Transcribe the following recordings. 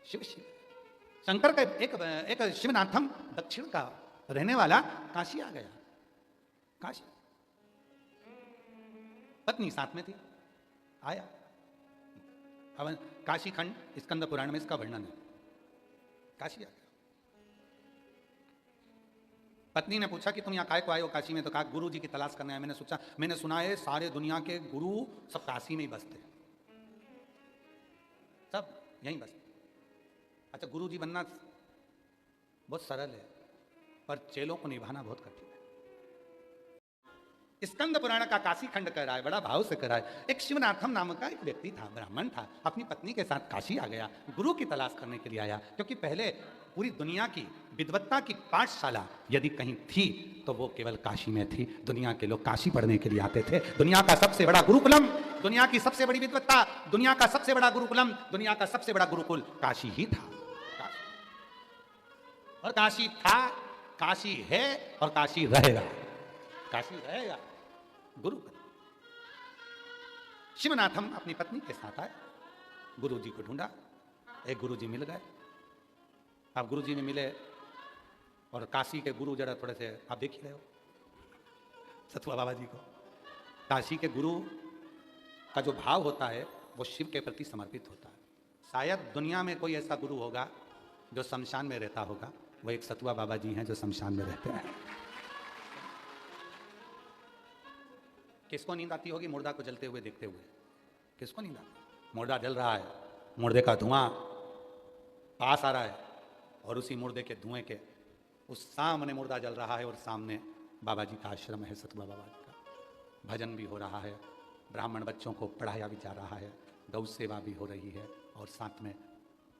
शिव शिव। शंकर का एक शिवनाथम दक्षिण का रहने वाला काशी आ गया। काशी, पत्नी साथ में थी, आया। अब काशी खंड स्कंद पुराण में इसका वर्णन है। काशी आ गया। पत्नी ने पूछा कि तुम यहाँ काय को आए हो काशी में? तो कहा गुरु जी की तलाश करने आए। मैंने सुना है सारे दुनिया के गुरु सब काशी में ही बसते, सब यहीं बसते। अच्छा, गुरु जी बनना बहुत सरल है, पर चेलों को निभाना बहुत कठिन है। स्कंद पुराण का काशी खंड कह रहा है, बड़ा भाव से कह रहा है। एक शिवनाथम नाम का एक व्यक्ति था, ब्राह्मण था, अपनी पत्नी के साथ काशी आ गया, गुरु की तलाश करने के लिए आया। क्योंकि पहले पूरी दुनिया की विद्वत्ता की पाठशाला यदि कहीं थी तो वो केवल काशी में थी। दुनिया के लोग काशी पढ़ने के लिए आते थे। दुनिया का सबसे बड़ा गुरुकुलम, दुनिया की सबसे बड़ी विद्वत्ता, दुनिया का सबसे बड़ा गुरुकुलम, दुनिया का सबसे बड़ा गुरुकुल काशी ही था। और काशी था, काशी है और काशी रहेगा। काशी रहेगा। गुरु शिवनाथम अपनी पत्नी के साथ आए, गुरु जी को ढूंढा। एक गुरु जी मिल गए। आप गुरु जी में मिले और काशी के गुरु जरा थोड़े से आप देख ही रहे हो सतुआ बाबा जी को। काशी के गुरु का जो भाव होता है वो शिव के प्रति समर्पित होता है। शायद दुनिया में कोई ऐसा गुरु होगा जो शमशान में रहता होगा, वो एक सतुआ बाबा जी हैं जो शमशान में रहते हैं। किसको नींद आती होगी मुर्दा को जलते हुए देखते हुए? किसको नींद आती? मुर्दा जल रहा है, मुर्दे का धुआं पास आ रहा है और उसी मुर्दे के धुएं के उस सामने मुर्दा जल रहा है और सामने बाबा जी का आश्रम है, सतुआ बाबा जी का। भजन भी हो रहा है, ब्राह्मण बच्चों को पढ़ाया भी जा रहा है, गौ सेवा भी हो रही है और साथ में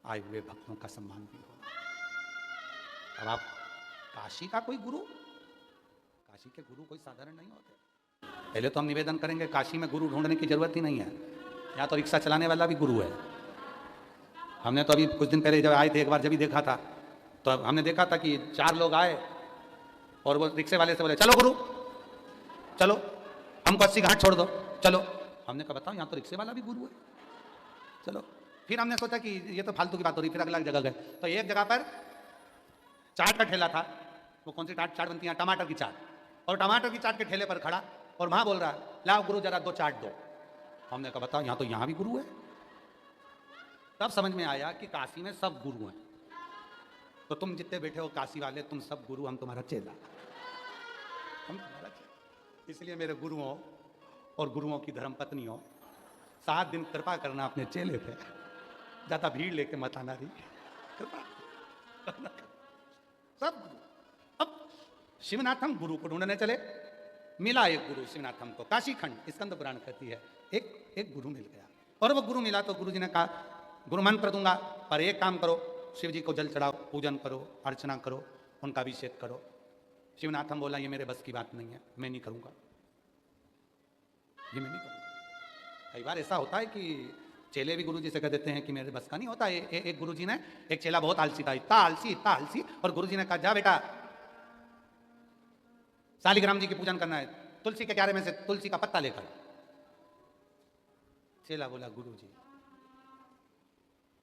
आए हुए भक्तों का सम्मान भी हो रहा है। अब आप काशी का कोई गुरु, काशी के गुरु कोई साधारण नहीं होते। पहले तो हम निवेदन करेंगे काशी में गुरु ढूंढने की जरूरत ही नहीं है। यहाँ तो रिक्शा चलाने वाला भी गुरु है। हमने तो अभी कुछ दिन पहले जब आए थे, एक बार जब भी देखा था तो हमने देखा था कि 4 लोग आए और वो रिक्शे वाले से बोले चलो गुरु चलो, हमको 80 घाट छोड़ दो, चलो। हमने कहा बताओ, यहाँ तो रिक्शे वाला भी गुरु है, चलो। फिर हमने सोचा कि ये तो फालतू की बात हो रही, फिर अगला जगह गए तो एक जगह पर चाट का ठेला था। वो कौन सी चाट बनती है? टमाटर की चाट। और टमाटर की चाट के ठेले पर खड़ा और वहां बोल रहा है लाओ गुरु जरा 2 चाट दो। हमने कहा बताओ, यहाँ तो यहाँ भी गुरु है। तब समझ में आया कि काशी में सब गुरु हैं। तो तुम जितने बैठे हो काशी वाले, तुम सब गुरु, हम तुम्हारा चेला, हम तुम्हारा चेला। इसलिए मेरे गुरुओं और गुरुओं की धर्म पत्नियों, 7 दिन कृपा करना अपने चेले पे, ज्यादा भीड़ लेके मत आना रही, कृपा सब गुरु। अब शिवनाथम गुरु को ढूंढने चले। मिला एक गुरु शिवनाथम को, काशी खंड स्कंद पुराण कहती है। एक गुरु मिल गया और वो गुरु मिला तो गुरु जी ने कहा गुरु मंत्र दूंगा, पर एक काम करो, शिव जी को जल चढ़ाओ, पूजन करो, अर्चना करो, उनका अभिषेक करो। शिवनाथम बोला ये मेरे बस की बात नहीं है, मैं नहीं करूंगा, ये मैं नहीं करूंगा। कई बार ऐसा होता है कि चेले भी गुरु जी से कह देते हैं कि मेरे बस का नहीं होता। एक गुरु जी ने, एक चेला बहुत आलसी था, इतना आलसी, और गुरु जी ने कहा जा बेटा शालिग्राम जी की पूजन करना है, तुलसी के क्यारे में से तुलसी का पत्ता लेकर। चेला बोला गुरु जी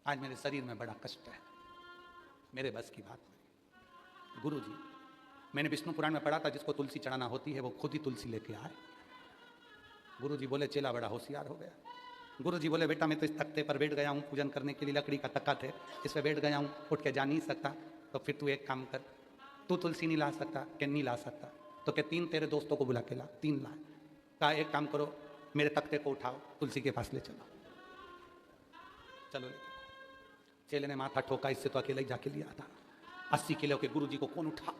आज मेरे शरीर में बड़ा कष्ट है, मेरे बस की बात नहीं। गुरु जी मैंने विष्णु पुराण में पढ़ा था जिसको तुलसी चढ़ाना होती है वो खुद ही तुलसी लेके आए। गुरु जी बोले चेला बड़ा होशियार हो गया। गुरु जी बोले बेटा मैं तो इस तख्ते पर बैठ गया हूँ पूजन करने के लिए, लकड़ी का तख्ता थे, इस पर बैठ गया हूँ, उठ के जा नहीं सकता। तो फिर तू एक काम कर, तू तुलसी नहीं ला सकता? क्या नहीं ला सकता? तो क्या 3 तेरे दोस्तों को बुला के ला, 3 ला। कहा एक काम करो, मेरे तख्ते को उठाओ, तुलसी के पास ले चलो। चलो चेले ने माथा ठोका, इससे तो अकेले ही जाके लिया था। 80 किलो के गुरु जी को कौन उठा?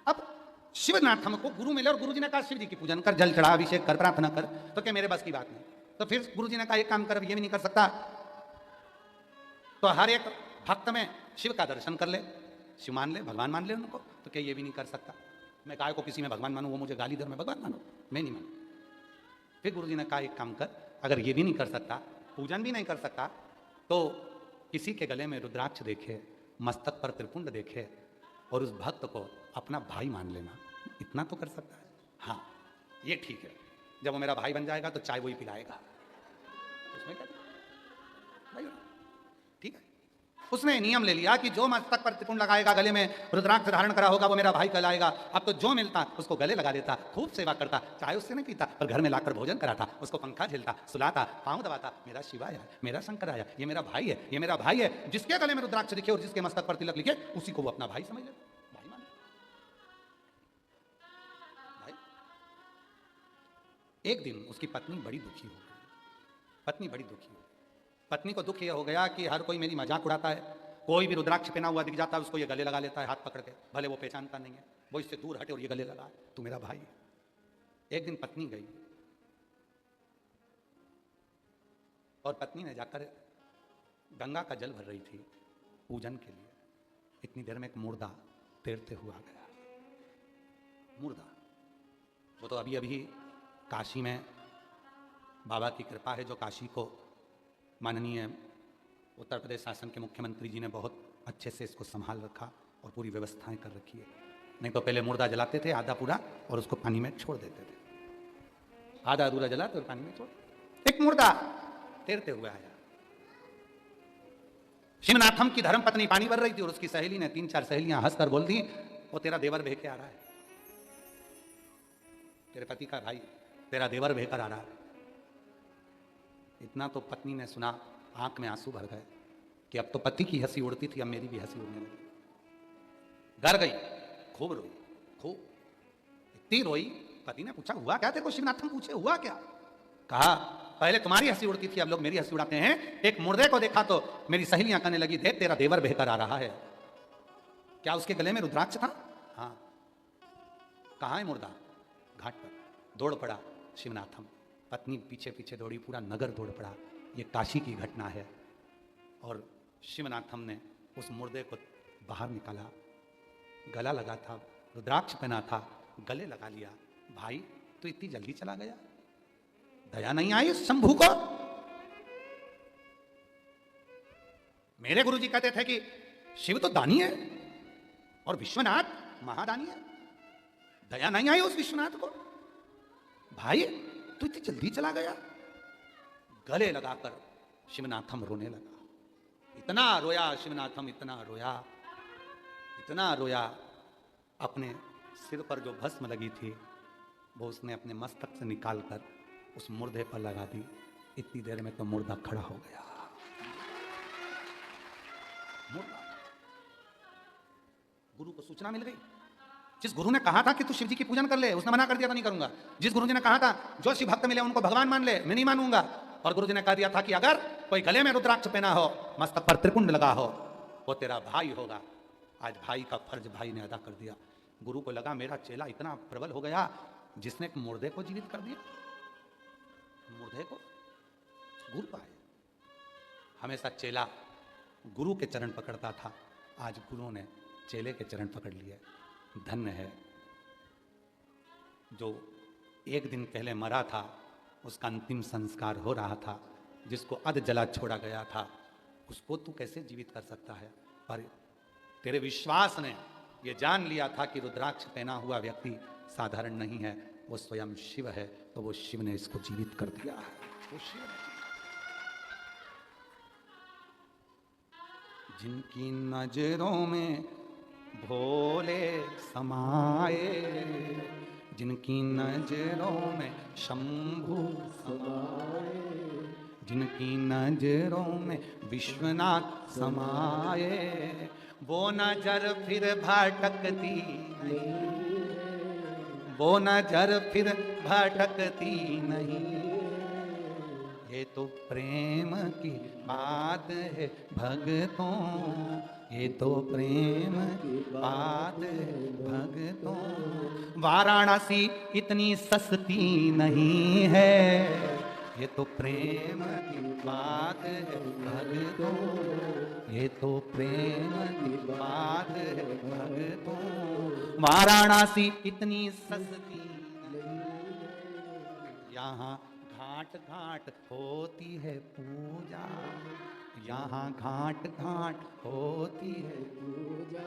अब शिवनाथम को गुरु मिले और गुरु जी ने कहा शिव जी की पूजन कर, जल चढ़ा, अभिषेक कर, प्रार्थना कर। तो क्या मेरे बस की बात नहीं? तो फिर गुरु जी ने कहा एक काम कर, ये भी नहीं कर सकता तो हर एक भक्त में शिव का दर्शन कर ले, शिव मान ले, भगवान मान ले उनको। तो क्या ये भी नहीं कर सकता? मैं काय को किसी में भगवान मानूं, वो मुझे गाली दे, मैं भगवान मानूं? मैं नहीं मानूं। फिर गुरु जी ने कहा एक काम कर, अगर ये भी नहीं कर सकता, पूजन भी नहीं कर सकता, तो किसी के गले में रुद्राक्ष देखे, मस्तक पर त्रिपुंड देखे और उस भक्त को अपना भाई मान लेना, इतना तो कर सकता है। हाँ ये ठीक है, जब वो मेरा भाई बन जाएगा तो चाय वही पिलाएगा, उसमें क्या भाई। ठीक है, उसने नियम ले लिया कि जो मस्तक पर त्रिपुंड लगाएगा, गले में रुद्राक्ष धारण करा होगा, वो मेरा भाई कहलाएगा। अब तो जो मिलता उसको गले लगा देता, खूब सेवा करता, चाय उससे नहीं पीता पर घर में लाकर भोजन कराता, उसको पंखा झेलता, सुलाता, पांव दबाता, मेरा शिव आया, मेरा शंकर आया, ये मेरा भाई है, ये मेरा भाई है। जिसके गले में रुद्राक्ष दिखे और जिसके मस्तक पर तिलक लिखे, उसी को वो अपना भाई समझ लेता, भाई मान भाई। एक दिन उसकी पत्नी बड़ी दुखी हो गई, पत्नी बड़ी दुखी हो गई। पत्नी को दुख यह हो गया कि हर कोई मेरी मजाक उड़ाता है, कोई भी रुद्राक्ष पहना हुआ दिख जाता है उसको ये गले लगा लेता है हाथ पकड़ के, भले वो पहचानता नहीं है, वो इससे दूर हटे और ये गले लगा, तू मेरा भाई है। एक दिन पत्नी गई और पत्नी ने जाकर गंगा का जल भर रही थी पूजन के लिए। इतनी देर में एक मुर्दा तैरते हुआ गया, मुर्दा। वो तो अभी अभी काशी में बाबा की कृपा है, जो काशी को माननीय उत्तर प्रदेश शासन के मुख्यमंत्री जी ने बहुत अच्छे से इसको संभाल रखा और पूरी व्यवस्थाएं कर रखी है। नहीं तो पहले मुर्दा जलाते थे आधा पूरा और उसको पानी में छोड़ देते थे, आधा अधूरा जलाते और पानी में छोड़। एक मुर्दा तैरते हुए आया, शिवनाथम की धर्मपत्नी पानी भर रही थी और उसकी सहेली ने 3-4 सहेलियां हंसकर बोल दी, वो तेरा देवर बह के आ रहा है, तेरे पति का भाई तेरा देवर बहकर आ रहा है। इतना तो पत्नी ने सुना, आंख में आंसू भर गए कि अब तो पति की हंसी उड़ती थी, अब मेरी भी हंसी उड़ने लगी। घर गई, खूब रोई, खूब इतनी रोई। पति ने पूछा हुआ क्या तेरे को? शिवनाथम पूछे हुआ क्या? कहा पहले तुम्हारी हंसी उड़ती थी, अब लोग मेरी हंसी उड़ाते हैं। एक मुर्दे को देखा तो मेरी सहेलियां कहने लगी, देख तेरा देवर बहकर आ रहा है। क्या उसके गले में रुद्राक्ष था? हाँ। कहाँ है मुर्दा? घाट पर। दौड़ पड़ा शिवनाथम, पत्नी पीछे पीछे दौड़ी, पूरा नगर दौड़ पड़ा। ये काशी की घटना है। और शिवनाथम ने उस मुर्दे को बाहर निकाला, गला लगा था, रुद्राक्ष पहना था, गले लगा लिया। भाई तो इतनी जल्दी चला गया, दया नहीं आई उस शंभू को? मेरे गुरुजी कहते थे कि शिव तो दानी है और विश्वनाथ महादानी है, दया नहीं आई उस विश्वनाथ को? भाई तो इतनी जल्दी चला गया। गले लगाकर शिवनाथम रोने लगा। इतना रोया शिवनाथम, इतना रोया, इतना रोया। अपने सिर पर जो भस्म लगी थी वो उसने अपने मस्तक से निकालकर उस मुर्दे पर लगा दी। इतनी देर में तो मुर्दा खड़ा हो गया। मुर्दा। गुरु को सूचना मिल गई। जिस गुरु ने कहा था कि तू शिव जी की पूजन कर ले, उसने मना कर दिया था नहीं करूंगा। जिस गुरु जी ने कहा था जो शिव भक्त मिले उनको भगवान मान ले, मैं नहीं मानूंगा। और गुरु जी ने कह दिया था कि अगर कोई गले में रुद्राक्ष पहना हो, मस्तक पर त्रिपुंड लगा हो, वो तेरा भाई होगा। आज भाई का फर्ज भाई ने अदा कर दिया। गुरु को लगा मेरा चेला इतना प्रबल हो गया जिसने एक मुर्दे को जीवित कर दिया। मुर्दे को गुरु पाए। हमेशा चेला गुरु के चरण पकड़ता था, आज गुरु ने चेले के चरण पकड़ लिए। धन्य है जो एक दिन पहले मरा था, उसका अंतिम संस्कार हो रहा था, जिसको अध जला छोड़ा गया था, उसको तू कैसे जीवित कर सकता है? पर तेरे विश्वास ने ये जान लिया था कि रुद्राक्ष पहना हुआ व्यक्ति साधारण नहीं है, वो स्वयं शिव है, तो वो शिव ने इसको जीवित कर दिया है। वो शिव ने जिनकी नजरों में भोले समाए, जिनकी नजरों में शंभू समाए, जिनकी नजरों में विश्वनाथ समाए, वो नजर फिर भटकती नहीं, वो नजर फिर भटकती नहीं। ये तो प्रेम की बात है भगतों, ये तो प्रेम की बात है भगतों। वाराणसी इतनी सस्ती नहीं है, ये तो प्रेम की बात है भगतों, ये तो प्रेम की बात है भगतों। वाराणसी इतनी सस्ती नहीं है, यहाँ घाट घाट होती है पूजा, यहाँ घाट घाट होती है पूजा।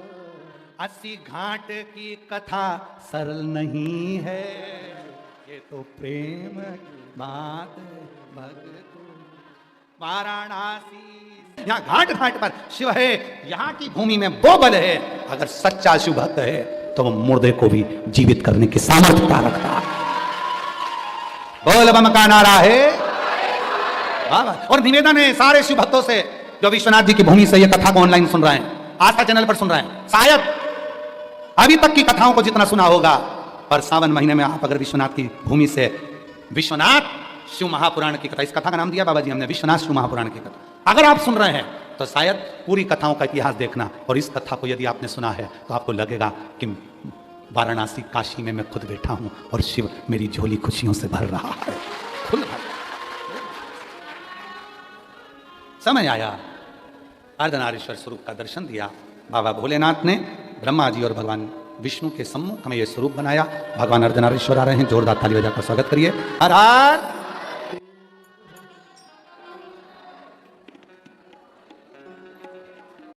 80 घाट की कथा सरल नहीं है, ये तो प्रेम की बात है भगतों। वाराणसी यहाँ घाट घाट पर शिव है, यहाँ की भूमि में वो बल है। अगर सच्चा शिव भक्त है तो वो मुर्दे को भी जीवित करने की सामर्थ्यता रखता है। बोल बम का नारा है। और निवेदन है सारे शिव भक्तों से जो विश्वनाथ जी की भूमि से ये कथा को ऑनलाइन सुन रहे हैं, आस्था चैनल पर सुन रहे हैं, शायद अभी तक की कथाओं को जितना सुना होगा, पर सावन महीने में आप अगर विश्वनाथ की भूमि से विश्वनाथ शिव महापुराण की कथा, इस कथा का नाम दिया बाबा जी हमने, विश्वनाथ शिव महापुराण की कथा, अगर आप सुन रहे हैं तो शायद पूरी कथाओं का इतिहास देखना, और इस कथा को यदि आपने सुना है तो आपको लगेगा कि वाराणसी काशी में मैं खुद बैठा हूं और शिव मेरी झोली खुशियों से भर रहा है। समय आया, अर्धनारीश्वर स्वरूप का दर्शन दिया। बाबा भोलेनाथ ने ब्रह्मा जी और भगवान विष्णु के सम्मुख हमें यह स्वरूप बनाया। भगवान अर्धनारीश्वर आ रहे हैं, जोरदार ताली बजाकर स्वागत करिए। हर हर